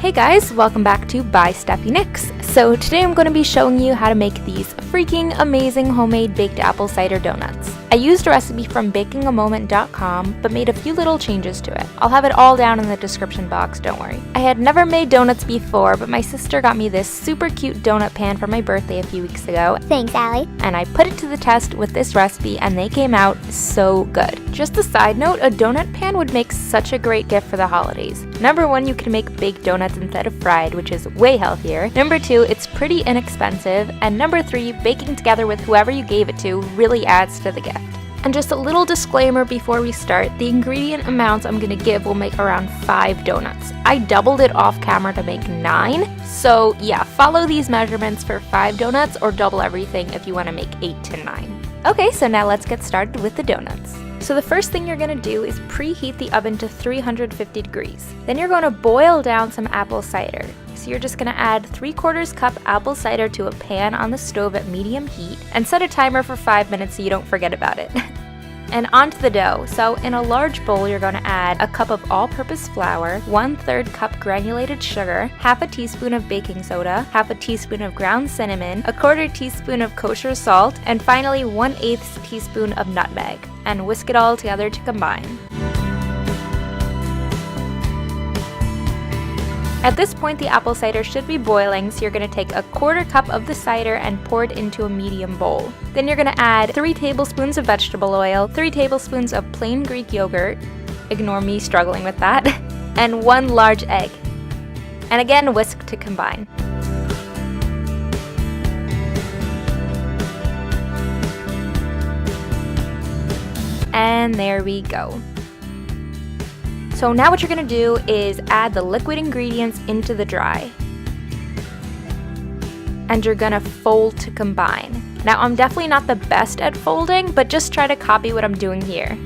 Hey guys, welcome back to ByStephieNics. So today I'm going to be showing you how to make these freaking amazing homemade baked apple cider donuts. I used a recipe from bakingamoment.com but made a few little changes to it. I'll have it all down in the description box, don't worry. I had never made donuts before, but my sister got me this super cute donut pan for my birthday a few weeks ago. Thanks, Allie. And I put it to the test with this recipe and they came out so good. Just a side note, a donut pan would make such a great gift for the holidays. Number 1, you can make baked donuts instead of fried, which is way healthier. Number 2, it's pretty inexpensive. And number 3, baking together with whoever you gave it to really adds to the gift. And just a little disclaimer before we start, the ingredient amounts I'm gonna give will make around 5 donuts. I doubled it off camera to make 9. So yeah, follow these measurements for 5 donuts or double everything if you wanna make 8 to 9. Okay, so now let's get started with the donuts. So the first thing you're going to do is preheat the oven to 350 degrees. Then you're going to boil down some apple cider. So you're just going to add 3/4 cup apple cider to a pan on the stove at medium heat and set a timer for 5 minutes so you don't forget about it. And onto the dough. So in a large bowl, you're going to add a cup of all-purpose flour, 1/3 cup granulated sugar, half a teaspoon of baking soda, half a teaspoon of ground cinnamon, a 1/4 teaspoon of kosher salt, and finally 1/8 teaspoon of nutmeg. And whisk it all together to combine. At this point, the apple cider should be boiling, so you're going to take a 1/4 cup of the cider and pour it into a medium bowl. Then you're going to add 3 tablespoons of vegetable oil, 3 tablespoons of plain Greek yogurt, ignore me struggling with that, and 1 large egg. And again, whisk to combine. And there we go. So now what you're going to do is add the liquid ingredients into the dry. And you're going to fold to combine. Now I'm definitely not the best at folding, but just try to copy what I'm doing here.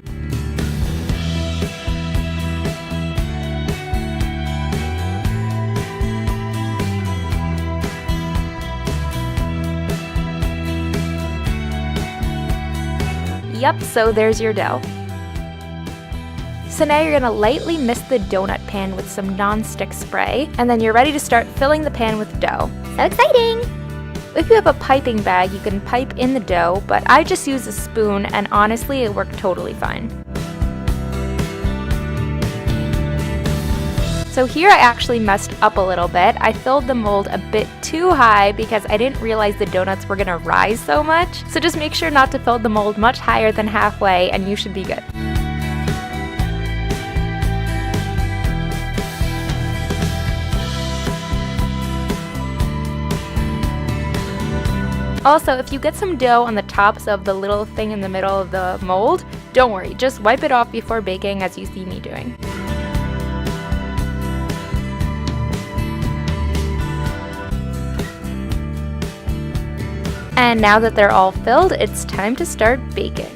Yep, so there's your dough. So now you're gonna lightly mist the donut pan with some non-stick spray, and then you're ready to start filling the pan with dough. So exciting! If you have a piping bag, you can pipe in the dough, but I just use a spoon, and honestly, it worked totally fine. So here I actually messed up a little bit. I filled the mold a bit too high because I didn't realize the donuts were gonna rise so much. So just make sure not to fill the mold much higher than halfway and you should be good. Also, if you get some dough on the tops of the little thing in the middle of the mold, don't worry, just wipe it off before baking as you see me doing. And now that they're all filled, it's time to start baking.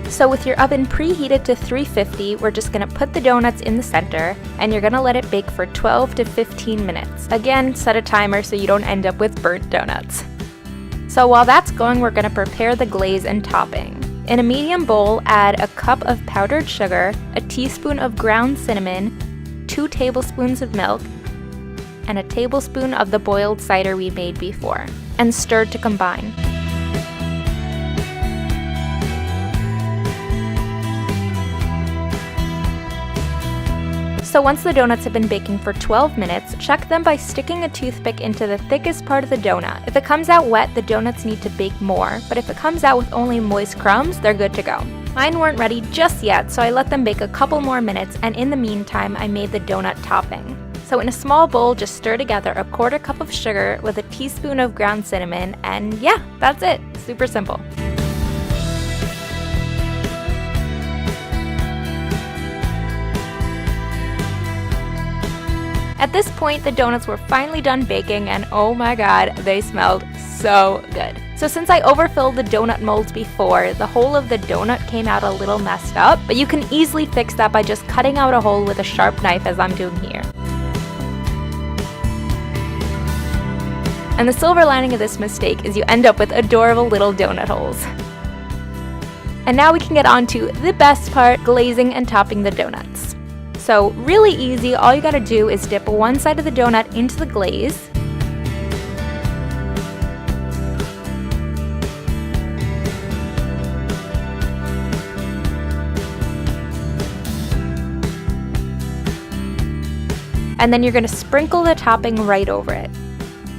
So with your oven preheated to 350, we're just gonna put the donuts in the center and you're gonna let it bake for 12 to 15 minutes. Again, set a timer so you don't end up with burnt donuts. So while that's going, we're gonna prepare the glaze and topping. In a medium bowl, add a cup of powdered sugar, a teaspoon of ground cinnamon, 2 tablespoons of milk, and a tablespoon of the boiled cider we made before, and stir to combine. So once the donuts have been baking for 12 minutes, check them by sticking a toothpick into the thickest part of the donut. If it comes out wet, the donuts need to bake more, but if it comes out with only moist crumbs, they're good to go. Mine weren't ready just yet, so I let them bake a couple more minutes, and in the meantime, I made the donut topping. So in a small bowl, just stir together a 1/4 cup of sugar with a teaspoon of ground cinnamon, and yeah, that's it. Super simple. At this point, the donuts were finally done baking, and oh my god, they smelled so good. So since I overfilled the donut molds before, the whole of the donut came out a little messed up, but you can easily fix that by just cutting out a hole with a sharp knife as I'm doing here. And the silver lining of this mistake is you end up with adorable little donut holes. And now we can get on to the best part, glazing and topping the donuts. So really easy, all you gotta do is dip one side of the donut into the glaze. And then you're gonna sprinkle the topping right over it.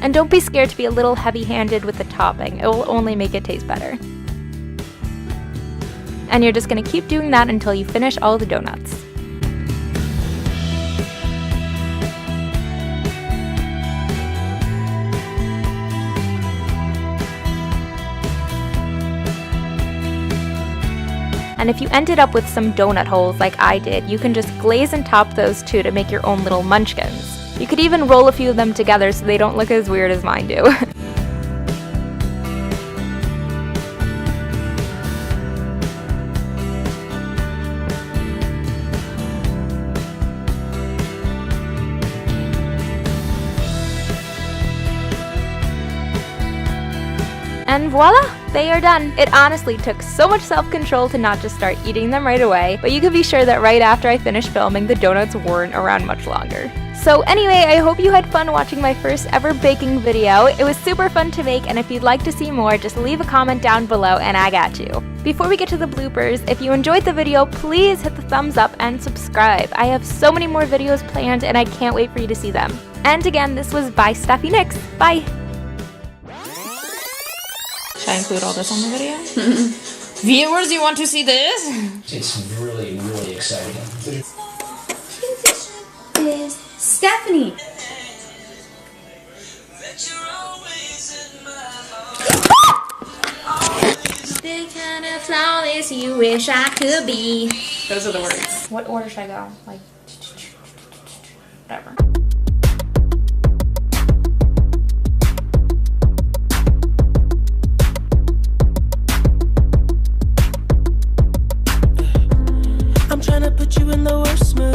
And don't be scared to be a little heavy-handed with the topping, it will only make it taste better. And you're just gonna keep doing that until you finish all the donuts. And if you ended up with some donut holes like I did, you can just glaze and top those too to make your own little munchkins. You could even roll a few of them together so they don't look as weird as mine do. And voila! They are done. It honestly took so much self-control to not just start eating them right away, but you can be sure that right after I finished filming, the donuts weren't around much longer. So anyway, I hope you had fun watching my first ever baking video. It was super fun to make, and if you'd like to see more, just leave a comment down below and I got you. Before we get to the bloopers, if you enjoyed the video, please hit the thumbs up and subscribe. I have so many more videos planned and I can't wait for you to see them. And again, this was ByStephieNics. Bye! Should I include all this on the video? Viewers, you want to see this? It's really, really exciting. Is Stephanie. The kind of flawless you wish I could be. Those are the words. What order should I go? Like, whatever. I'm trying to put you in the worst mood.